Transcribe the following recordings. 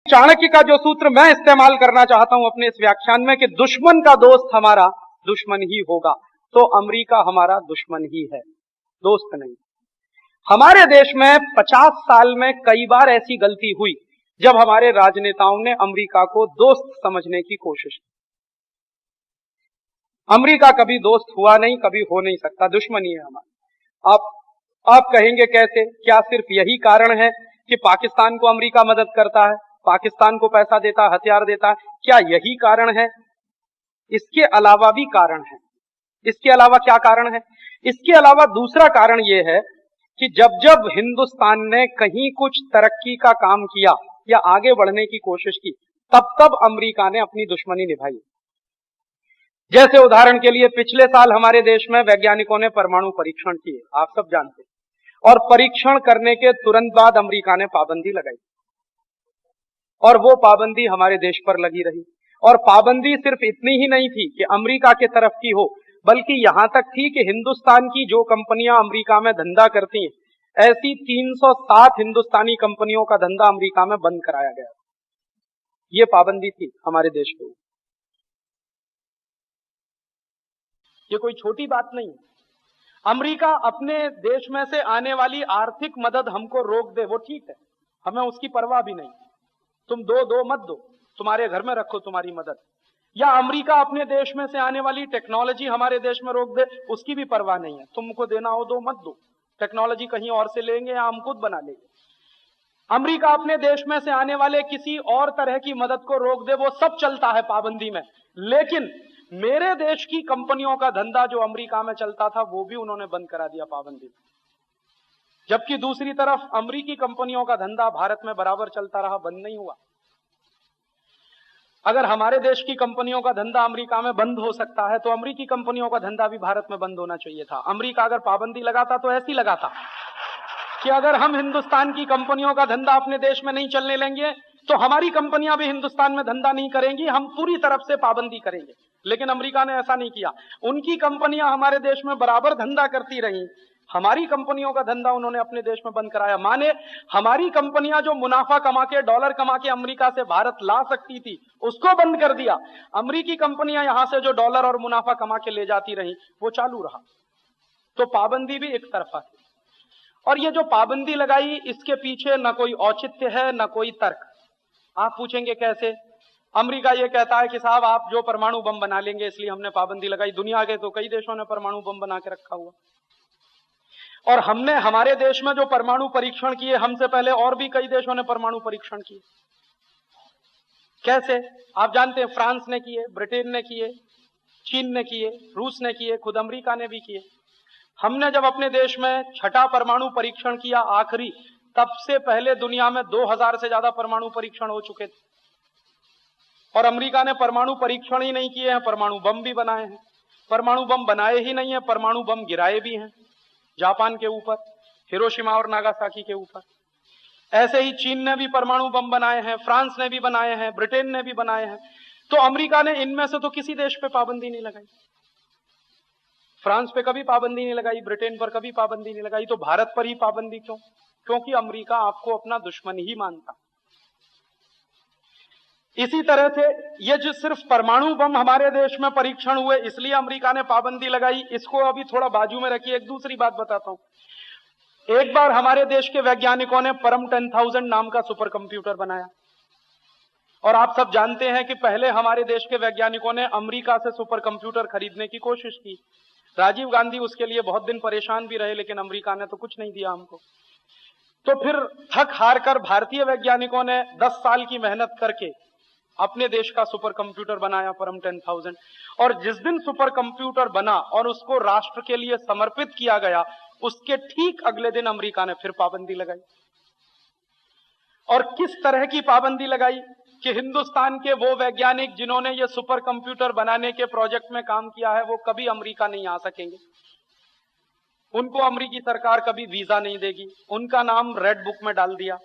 चाणक्य का जो सूत्र मैं इस्तेमाल करना चाहता हूं अपने इस व्याख्यान में कि दुश्मन का दोस्त हमारा दुश्मन ही होगा, तो अमेरिका हमारा दुश्मन ही है, दोस्त नहीं। हमारे देश में 50 साल में कई बार ऐसी गलती हुई जब हमारे राजनेताओं ने अमेरिका को दोस्त समझने की कोशिश की। अमेरिका कभी दोस्त हुआ नहीं, कभी हो नहीं सकता, दुश्मन ही है हमारा। आप कहेंगे कैसे? क्या सिर्फ यही कारण है कि पाकिस्तान को अमेरिका मदद करता है, पाकिस्तान को पैसा देता है, हथियार देता है, क्या यही कारण है? इसके अलावा भी कारण है। इसके अलावा क्या कारण है? इसके अलावा दूसरा कारण यह है कि जब जब हिंदुस्तान ने कहीं कुछ तरक्की का काम किया या आगे बढ़ने की कोशिश की, तब तब अमेरिका ने अपनी दुश्मनी निभाई। जैसे उदाहरण के लिए पिछले साल हमारे देश में वैज्ञानिकों ने परमाणु परीक्षण किए, आप सब जानते हैं, और परीक्षण करने के तुरंत बाद अमेरिका ने पाबंदी लगाई और वो पाबंदी हमारे देश पर लगी रही। और पाबंदी सिर्फ इतनी ही नहीं थी कि अमेरिका के तरफ की हो, बल्कि यहां तक थी कि हिंदुस्तान की जो कंपनियां अमेरिका में धंधा करती हैं, ऐसी 307 हिंदुस्तानी कंपनियों का धंधा अमेरिका में बंद कराया गया। ये पाबंदी थी हमारे देश के ऊपर। ये कोई छोटी बात नहीं है। अमेरिका अपने देश में से आने वाली आर्थिक मदद हमको रोक दे, वो ठीक है, हमें उसकी परवाह भी नहीं। तुम दो मत दो, तुम्हारे घर में रखो तुम्हारी मदद। या अमेरिका अपने देश में से आने वाली टेक्नोलॉजी हमारे देश में रोक दे, उसकी भी परवाह नहीं है। तुमको देना हो दो, मत दो, टेक्नोलॉजी कहीं और से लेंगे या हम खुद बना लेंगे। अमेरिका अपने देश में से आने वाले किसी और तरह की मदद को रोक दे, वो सब चलता है पाबंदी में। लेकिन मेरे देश की कंपनियों का धंधा जो अमेरिका में चलता था, वो भी उन्होंने बंद करा दिया पाबंदी में। जबकि दूसरी तरफ अमेरिकी कंपनियों का धंधा भारत में बराबर चलता रहा, बंद नहीं हुआ। अगर हमारे देश की कंपनियों का धंधा अमेरिका में बंद हो सकता है, तो अमेरिकी कंपनियों का धंधा भी भारत में बंद होना चाहिए था। अमेरिका अगर पाबंदी लगाता तो ऐसी लगाता कि अगर हम हिंदुस्तान की कंपनियों का धंधा अपने देश में नहीं चलने लेंगे, तो हमारी कंपनियां भी हिंदुस्तान में धंधा नहीं करेंगी, हम पूरी तरफ से पाबंदी करेंगे। लेकिन अमेरिका ने ऐसा नहीं किया। उनकी कंपनियां हमारे देश में बराबर धंधा करती रहीं, हमारी कंपनियों का धंधा उन्होंने अपने देश में बंद कराया। माने हमारी कंपनियां जो मुनाफा कमा के, डॉलर कमा के अमेरिका से भारत ला सकती थी, उसको बंद कर दिया। अमेरिकी कंपनियां यहां से जो डॉलर और मुनाफा कमा के ले जाती रहीं, वो चालू रहा। तो पाबंदी भी एक तरफा थी। और ये जो पाबंदी लगाई, इसके पीछे न कोई औचित्य है, न कोई तर्क। आप पूछेंगे कैसे? अमेरिका ये कहता है कि साहब आप जो परमाणु बम बना लेंगे, इसलिए हमने पाबंदी लगाई। दुनिया के तो कई देशों ने परमाणु बम बना के रखा हुआ, और हमने हमारे देश में जो परमाणु परीक्षण किए, हमसे पहले और भी कई देशों ने परमाणु परीक्षण किए। कैसे? आप जानते हैं, फ्रांस ने किए, ब्रिटेन ने किए, चीन ने किए, रूस ने किए, खुद अमेरिका ने भी किए। हमने जब अपने देश में छठा परमाणु परीक्षण किया, आखिरी, तब से पहले दुनिया में 2000 से ज्यादा परमाणु परीक्षण हो चुके थे। और अमेरिका ने परमाणु परीक्षण ही नहीं किए हैं, परमाणु बम भी बनाए हैं। परमाणु बम बनाए ही नहीं है, परमाणु बम गिराए भी हैं, जापान के ऊपर, हिरोशिमा और नागासाकी के ऊपर। ऐसे ही चीन ने भी परमाणु बम बनाए हैं, फ्रांस ने भी बनाए हैं, ब्रिटेन ने भी बनाए हैं। तो अमेरिका ने इनमें से तो किसी देश पे पाबंदी नहीं लगाई। फ्रांस पे कभी पाबंदी नहीं लगाई, ब्रिटेन पर कभी पाबंदी नहीं लगाई। तो भारत पर ही पाबंदी क्यों? क्योंकि अमेरिका आपको अपना दुश्मन ही मानता। इसी तरह से ये जो सिर्फ परमाणु बम हमारे देश में परीक्षण हुए, इसलिए अमेरिका ने पाबंदी लगाई, इसको अभी थोड़ा बाजू में रखिए। एक दूसरी बात बताता हूं। एक बार हमारे देश के वैज्ञानिकों ने परम 10,000 नाम का सुपर कंप्यूटर बनाया, और आप सब जानते हैं कि पहले हमारे देश के वैज्ञानिकों ने अमेरिका से सुपर कंप्यूटर खरीदने की कोशिश की। राजीव गांधी उसके लिए बहुत दिन परेशान भी रहे, लेकिन अमेरिका ने तो कुछ नहीं दिया हमको। तो फिर थक हार कर भारतीय वैज्ञानिकों ने 10 साल की मेहनत करके अपने देश का सुपर कंप्यूटर बनाया, परम 10,000। और जिस दिन सुपर कंप्यूटर बना और उसको राष्ट्र के लिए समर्पित किया गया, उसके ठीक अगले दिन अमेरिका ने फिर पाबंदी लगाई। और किस तरह की पाबंदी लगाई कि हिंदुस्तान के वो वैज्ञानिक जिन्होंने ये सुपर कंप्यूटर बनाने के प्रोजेक्ट में काम किया है, वो कभी अमेरिका नहीं आ सकेंगे। उनको अमेरिकी सरकार कभी वीजा नहीं देगी। उनका नाम रेड बुक में डाल दिया।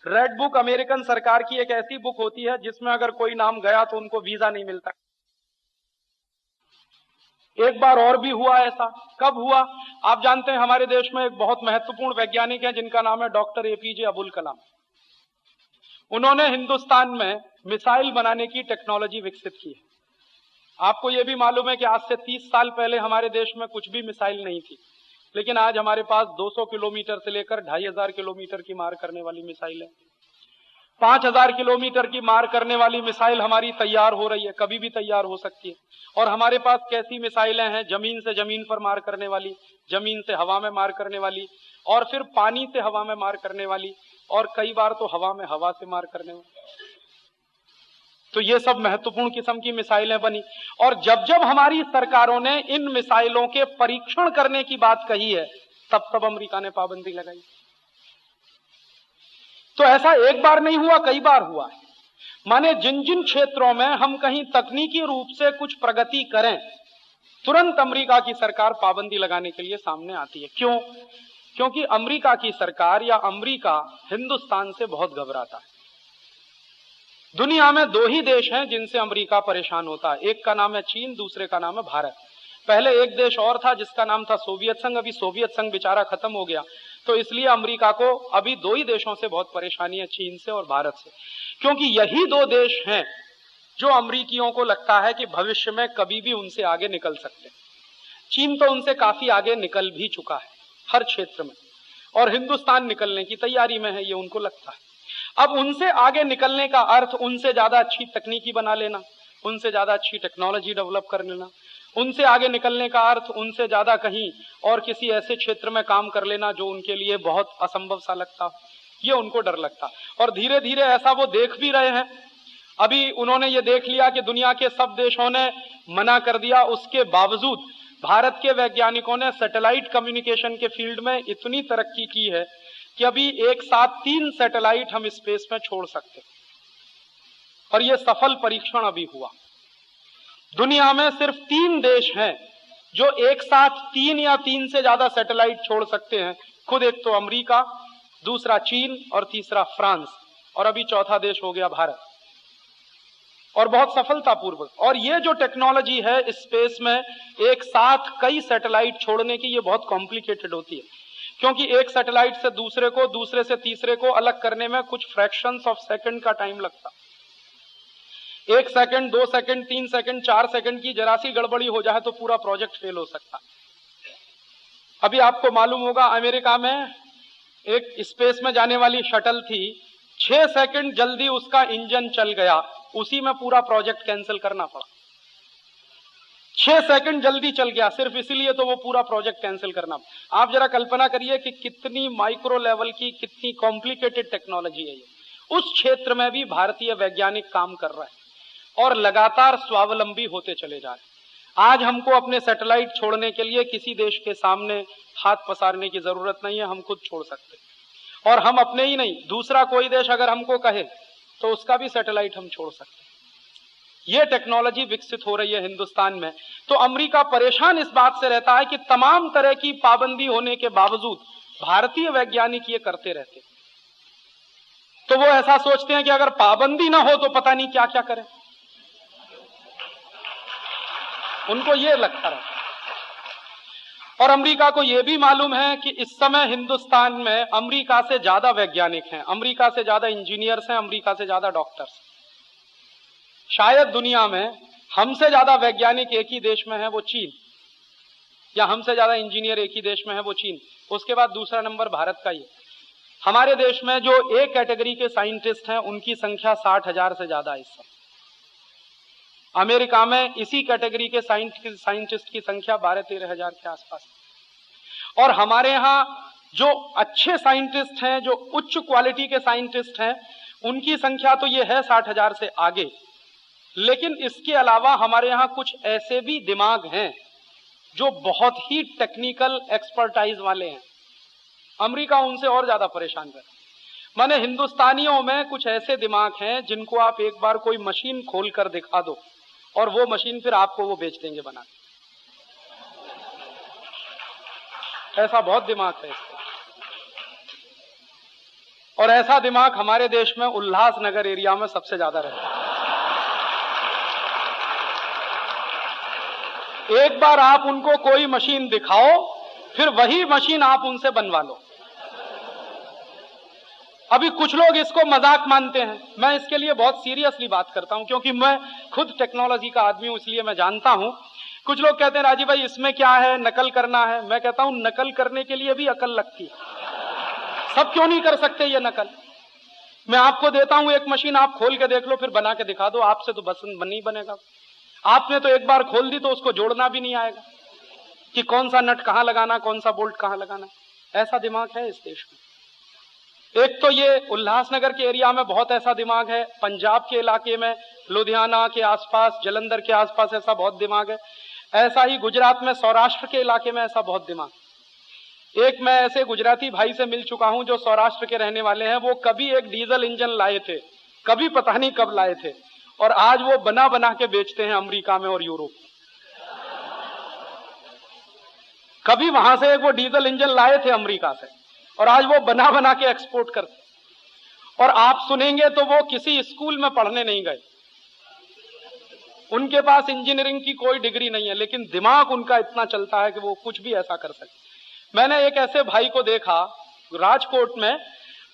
रेड बुक अमेरिकन सरकार की एक ऐसी बुक होती है जिसमें अगर कोई नाम गया तो उनको वीजा नहीं मिलता। एक बार और भी हुआ ऐसा। कब हुआ? आप जानते हैं, हमारे देश में एक बहुत महत्वपूर्ण वैज्ञानिक है जिनका नाम है डॉक्टर एपीजे अब्दुल कलाम। उन्होंने हिंदुस्तान में मिसाइल बनाने की टेक्नोलॉजी विकसित की है। आपको यह भी मालूम है कि आज से 30 साल पहले हमारे देश में कुछ भी मिसाइल नहीं थी, लेकिन आज हमारे पास 200 किलोमीटर से लेकर 2500 किलोमीटर की मार करने वाली मिसाइल है। 5000 किलोमीटर की मार करने वाली मिसाइल हमारी तैयार हो रही है, कभी भी तैयार हो सकती है। और हमारे पास कैसी मिसाइलें हैं, जमीन से जमीन पर मार करने वाली, जमीन से हवा में मार करने वाली, और फिर पानी से हवा में मार करने वाली, और कई बार तो हवा में हवा से मार करने वाली। तो ये सब महत्वपूर्ण किस्म की मिसाइलें बनी। और जब जब हमारी सरकारों ने इन मिसाइलों के परीक्षण करने की बात कही है, तब तब अमेरिका ने पाबंदी लगाई। तो ऐसा एक बार नहीं हुआ, कई बार हुआ है। माने जिन जिन क्षेत्रों में हम कहीं तकनीकी रूप से कुछ प्रगति करें, तुरंत अमेरिका की सरकार पाबंदी लगाने के लिए सामने आती है। क्यों? क्योंकि अमेरिका की सरकार या अमेरिका हिंदुस्तान से बहुत घबराता है। दुनिया में दो ही देश हैं जिनसे अमेरिका परेशान होता है, एक का नाम है चीन, दूसरे का नाम है भारत। पहले एक देश और था जिसका नाम था सोवियत संघ, अभी सोवियत संघ बेचारा खत्म हो गया, तो इसलिए अमेरिका को अभी दो ही देशों से बहुत परेशानी है, चीन से और भारत से। क्योंकि यही दो देश हैं जो अमेरिकियों को लगता है कि भविष्य में कभी भी उनसे आगे निकल सकते हैं। चीन तो उनसे काफी आगे निकल भी चुका है हर क्षेत्र में, और हिंदुस्तान निकलने की तैयारी में है, ये उनको लगता है। अब उनसे आगे निकलने का अर्थ उनसे ज्यादा अच्छी तकनीकी बना लेना, उनसे ज्यादा अच्छी टेक्नोलॉजी डेवलप कर लेना। उनसे आगे निकलने का अर्थ उनसे ज्यादा कहीं और किसी ऐसे क्षेत्र में काम कर लेना जो उनके लिए बहुत असंभव सा लगता, ये उनको डर लगता। और धीरे धीरे ऐसा वो देख भी रहे हैं। अभी उन्होंने ये देख लिया कि दुनिया के सब देशों ने मना कर दिया, उसके बावजूद भारत के वैज्ञानिकों ने सैटेलाइट कम्युनिकेशन के फील्ड में इतनी तरक्की की है कि अभी एक साथ 3 सैटेलाइट हम स्पेस में छोड़ सकते, और यह सफल परीक्षण अभी हुआ। दुनिया में सिर्फ 3 देश हैं जो एक साथ 3 या 3 से ज्यादा सैटेलाइट छोड़ सकते हैं, खुद एक तो अमेरिका, दूसरा चीन और तीसरा फ्रांस, और अभी चौथा देश हो गया भारत, और बहुत सफलतापूर्वक। और ये जो टेक्नोलॉजी है स्पेस में एक साथ कई सैटेलाइट छोड़ने की, ये बहुत कॉम्प्लिकेटेड होती है, क्योंकि एक सैटेलाइट से दूसरे को, दूसरे से तीसरे को अलग करने में कुछ फ्रैक्शंस ऑफ सेकंड का टाइम लगता। 1 सेकंड, 2 सेकंड, 3 सेकंड, 4 सेकंड की जरा सी गड़बड़ी हो जाए तो पूरा प्रोजेक्ट फेल हो सकता। अभी आपको मालूम होगा अमेरिका में एक स्पेस में जाने वाली शटल थी, 6 सेकंड जल्दी उसका इंजन चल गया, उसी में पूरा प्रोजेक्ट कैंसिल करना पड़ा। 6 सेकंड जल्दी चल गया, सिर्फ इसीलिए तो वो पूरा प्रोजेक्ट कैंसिल करना। आप जरा कल्पना करिए कि कितनी माइक्रो लेवल की, कितनी कॉम्प्लिकेटेड टेक्नोलॉजी है ये। उस क्षेत्र में भी भारतीय वैज्ञानिक काम कर रहे हैं और लगातार स्वावलंबी होते चले जा रहे हैं। आज हमको अपने सैटेलाइट छोड़ने के लिए किसी देश के सामने हाथ पसारने की जरूरत नहीं है, हम खुद छोड़ सकते। और हम अपने ही नहीं, दूसरा कोई देश अगर हमको कहे तो उसका भी सैटेलाइट हम छोड़ सकते हैं। यह टेक्नोलॉजी विकसित हो रही है हिंदुस्तान में। तो अमेरिका परेशान इस बात से रहता है कि तमाम तरह की पाबंदी होने के बावजूद भारतीय वैज्ञानिक ये करते रहते। तो वो ऐसा सोचते हैं कि अगर पाबंदी ना हो तो पता नहीं क्या क्या करें, उनको ये लगता रहता है। और अमेरिका को यह भी मालूम है कि इस समय हिंदुस्तान में अमेरिका से ज्यादा वैज्ञानिक हैं, अमेरिका से ज्यादा इंजीनियर्स हैं, अमेरिका से ज्यादा डॉक्टर्स। शायद दुनिया में हमसे ज्यादा वैज्ञानिक एक ही देश में है, वो चीन, या हमसे ज्यादा इंजीनियर एक ही देश में है, वो चीन। उसके बाद दूसरा नंबर भारत का ही है। हमारे देश में जो ए कैटेगरी के साइंटिस्ट हैं उनकी संख्या 60,000 से ज्यादा है इस समय। अमेरिका में इसी कैटेगरी के साइंटिस्ट की संख्या 12-13 हजार के आसपास। और हमारे यहां जो अच्छे साइंटिस्ट हैं, जो उच्च क्वालिटी के साइंटिस्ट हैं, उनकी संख्या तो ये है 60,000 से आगे। लेकिन इसके अलावा हमारे यहां कुछ ऐसे भी दिमाग हैं जो बहुत ही टेक्निकल एक्सपर्टाइज वाले हैं। अमेरिका उनसे और ज्यादा परेशान कर। माने हिंदुस्तानियों में कुछ ऐसे दिमाग हैं जिनको आप एक बार कोई मशीन खोल कर दिखा दो और वो मशीन फिर आपको वो बेच देंगे बना के। ऐसा बहुत दिमाग है इसका। और ऐसा दिमाग हमारे देश में उल्लासनगर एरिया में सबसे ज्यादा रहता है। एक बार आप उनको कोई मशीन दिखाओ, फिर वही मशीन आप उनसे बनवा लो। अभी कुछ लोग इसको मजाक मानते हैं, मैं इसके लिए बहुत सीरियसली बात करता हूं, क्योंकि मैं खुद टेक्नोलॉजी का आदमी हूं, इसलिए मैं जानता हूं। कुछ लोग कहते हैं राजीव भाई इसमें क्या है, नकल करना है। मैं कहता हूं नकल करने के लिए भी अकल लगती है, सब क्यों नहीं कर सकते ये नकल। मैं आपको देता हूं एक मशीन, आप खोल के देख लो, फिर बना के दिखा दो, आपसे तो बस नहीं बनेगा। आपने तो एक बार खोल दी तो उसको जोड़ना भी नहीं आएगा कि कौन सा नट कहां लगाना, कौन सा बोल्ट कहां लगाना। ऐसा दिमाग है इस देश में। एक तो ये उल्लासनगर के एरिया में बहुत ऐसा दिमाग है, पंजाब के इलाके में, लुधियाना के आसपास, जलंधर के आसपास ऐसा बहुत दिमाग है। ऐसा ही गुजरात में, सौराष्ट्र के इलाके में ऐसा बहुत दिमाग। एक मैं ऐसे गुजराती भाई से मिल चुका हूं जो सौराष्ट्र के रहने वाले हैं। वो कभी एक डीजल इंजन लाए थे, कभी पता नहीं कब लाए थे, और आज वो बना बना के बेचते हैं अमेरिका में और यूरोप। कभी वहां से एक वो डीजल इंजन लाए थे अमेरिका से, और आज वो बना बना के एक्सपोर्ट करते। और आप सुनेंगे तो वो किसी स्कूल में पढ़ने नहीं गए, उनके पास इंजीनियरिंग की कोई डिग्री नहीं है, लेकिन दिमाग उनका इतना चलता है कि वो कुछ भी ऐसा कर सकते। मैंने एक ऐसे भाई को देखा राजकोट में,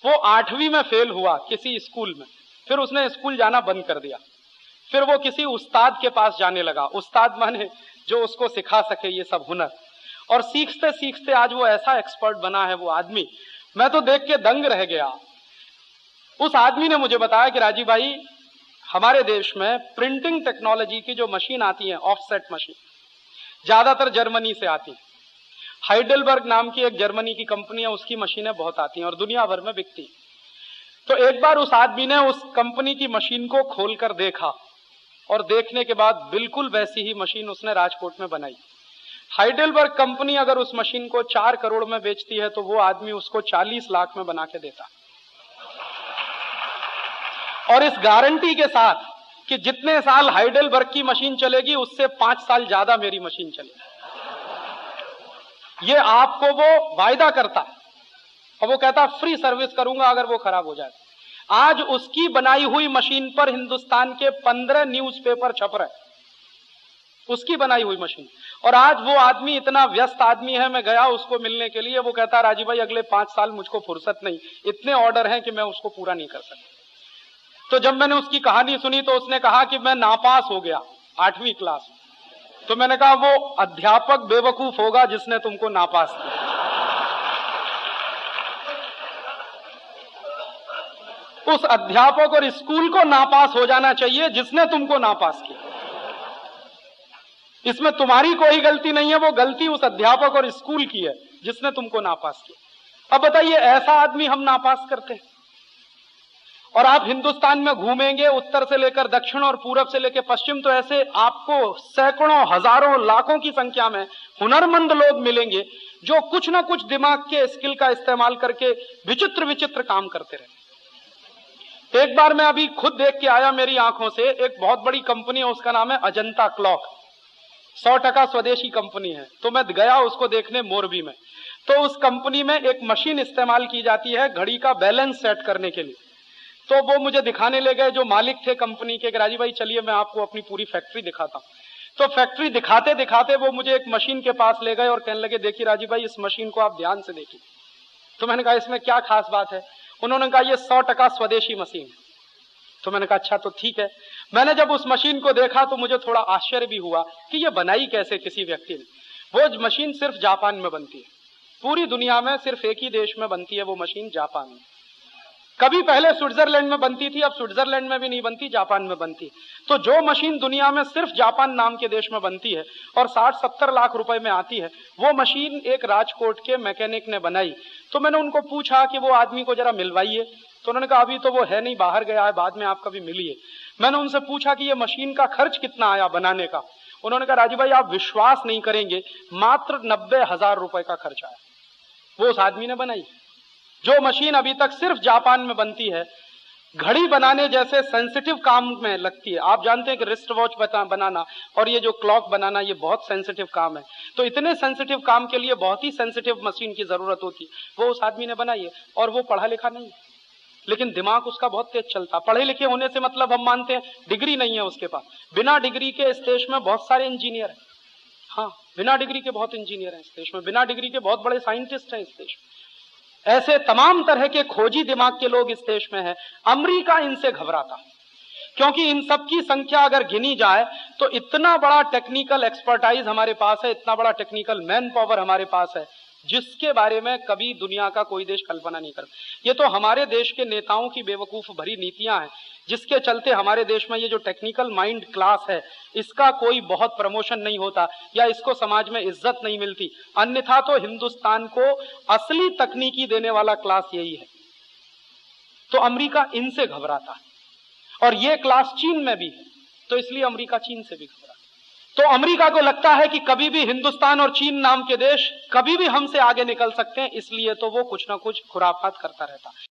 वो 8वीं में फेल हुआ किसी स्कूल में, फिर उसने स्कूल जाना बंद कर दिया। फिर वो किसी उस्ताद के पास जाने लगा, उस्ताद माने जो उसको सिखा सके ये सब हुनर, और सीखते सीखते आज वो ऐसा एक्सपर्ट बना है वो आदमी, मैं तो देख के दंग रह गया। उस आदमी ने मुझे बताया कि राजीव भाई हमारे देश में प्रिंटिंग टेक्नोलॉजी की जो मशीन आती है, ऑफसेट मशीन, ज्यादातर जर्मनी से आती है। हाइडेलबर्ग नाम की एक जर्मनी की कंपनी है, उसकी मशीनें बहुत आती हैं और दुनिया भर में बिकती। तो एक बार उस आदमी ने उस कंपनी की मशीन को खोलकर देखा, और देखने के बाद बिल्कुल वैसी ही मशीन उसने राजकोट में बनाई। हाइडेलबर्ग कंपनी अगर उस मशीन को 4 करोड़ में बेचती है तो वो आदमी उसको 40 लाख में बना के देता, और इस गारंटी के साथ कि जितने साल हाइडेलबर्ग की मशीन चलेगी उससे 5 साल ज्यादा मेरी मशीन चलेगी। ये आपको वो वायदा करता, और वो कहता फ्री सर्विस करूंगा अगर वो खराब हो जाए। आज उसकी बनाई हुई मशीन पर हिंदुस्तान के 15 न्यूज़पेपर छप रहे, उसकी बनाई हुई मशीन। और आज वो आदमी इतना व्यस्त आदमी है, मैं गया उसको मिलने के लिए, वो कहता राजीव भाई अगले 5 साल मुझको फुर्सत नहीं, इतने ऑर्डर हैं कि मैं उसको पूरा नहीं कर सकता। तो जब मैंने उसकी कहानी सुनी तो उसने कहा कि मैं नापास हो गया 8वीं क्लास। तो मैंने कहा वो अध्यापक बेवकूफ होगा जिसने तुमको नापास किया। उस अध्यापक और स्कूल को नापास हो जाना चाहिए जिसने तुमको नापास किया। इसमें तुम्हारी कोई गलती नहीं है, वो गलती उस अध्यापक और स्कूल की है जिसने तुमको नापास किया। अब बताइए ऐसा आदमी हम नापास करते हैं। और आप हिंदुस्तान में घूमेंगे, उत्तर से लेकर दक्षिण और पूरब से लेकर पश्चिम, तो ऐसे आपको सैकड़ों, हजारों, लाखों की संख्या में हुनरमंद लोग मिलेंगे जो कुछ ना कुछ दिमाग के स्किल का इस्तेमाल करके विचित्र विचित्र काम करते रहे। एक बार मैं अभी खुद देख के आया मेरी आंखों से, एक बहुत बड़ी कंपनी है, उसका नाम है अजंता क्लॉक, 100% स्वदेशी कंपनी है। तो मैं गया उसको देखने मोरबी में। तो उस कंपनी में एक मशीन इस्तेमाल की जाती है घड़ी का बैलेंस सेट करने के लिए। तो वो मुझे दिखाने ले गए जो मालिक थे कंपनी के, राजीव भाई चलिए मैं आपको अपनी पूरी फैक्ट्री दिखाता हूं। तो फैक्ट्री दिखाते दिखाते वो मुझे एक मशीन के पास ले गए और कहने लगे देखिए राजीव भाई इस मशीन को आप ध्यान से देखिए। तो मैंने कहा इसमें क्या खास बात है? उन्होंने कहा ये 100% स्वदेशी मशीन है। तो मैंने कहा अच्छा तो ठीक है। मैंने जब उस मशीन को देखा तो मुझे थोड़ा आश्चर्य भी हुआ कि ये बनाई कैसे किसी व्यक्ति ने। वो मशीन सिर्फ जापान में बनती है, पूरी दुनिया में सिर्फ एक ही देश में बनती है वो मशीन, जापान में। कभी पहले स्विट्जरलैंड में बनती थी, अब स्विट्जरलैंड में भी नहीं बनती, जापान में बनती है। तो जो मशीन दुनिया में सिर्फ जापान नाम के देश में बनती है और 60-70 लाख रुपए में आती है, वो मशीन एक राजकोट के मैकेनिक ने बनाई। तो मैंने उनको पूछा कि वो आदमी को जरा मिलवाइए। तो उन्होंने कहा अभी तो वो है नहीं, बाहर गया है, बाद में आप कभी मिलिए। मैंने उनसे पूछा कि ये मशीन का खर्च कितना आया बनाने का? उन्होंने कहा राजीव भाई आप विश्वास नहीं करेंगे, मात्र 90,000 रुपए का खर्च आया। वो उस आदमी ने बनाई जो मशीन अभी तक सिर्फ जापान में बनती है। घड़ी बनाने जैसे सेंसिटिव काम में लगती है। आप जानते हैं कि रिस्ट वॉच बनाना और ये जो क्लॉक बनाना ये बहुत सेंसिटिव काम है। तो इतने सेंसिटिव काम के लिए बहुत ही सेंसिटिव मशीन की जरूरत होती है। वो उस आदमी ने बनाई है और वो पढ़ा लिखा नहीं है, लेकिन दिमाग उसका बहुत तेज चलता। पढ़े लिखे होने से मतलब हम मानते हैं डिग्री नहीं है उसके पास। बिना डिग्री के इस देश में बहुत सारे इंजीनियर हैं। हाँ, बिना डिग्री के बहुत इंजीनियर हैं इस देश में, बिना डिग्री के बहुत बड़े साइंटिस्ट हैं इस देश में। ऐसे तमाम तरह के खोजी दिमाग के लोग इस देश में हैं। अमेरिका इनसे घबराता है, क्योंकि इन सब की संख्या अगर गिनी जाए तो इतना बड़ा टेक्निकल एक्सपर्टाइज हमारे पास है, इतना बड़ा टेक्निकल मैन पावर हमारे पास है, जिसके बारे में कभी दुनिया का कोई देश कल्पना नहीं करता। ये तो हमारे देश के नेताओं की बेवकूफ भरी नीतियां हैं, जिसके चलते हमारे देश में ये जो टेक्निकल माइंड क्लास है, इसका कोई बहुत प्रमोशन नहीं होता या इसको समाज में इज्जत नहीं मिलती। अन्यथा तो हिंदुस्तान को असली तकनीकी देने वाला क्लास यही है। तो अमेरिका इनसे घबराता है, और ये क्लास चीन में भी है, तो इसलिए अमेरिका चीन से भी घबराता है। तो अमेरिका को लगता है कि कभी भी हिंदुस्तान और चीन नाम के देश कभी भी हमसे आगे निकल सकते हैं, इसलिए तो वो कुछ ना कुछ खुराफात करता रहता है।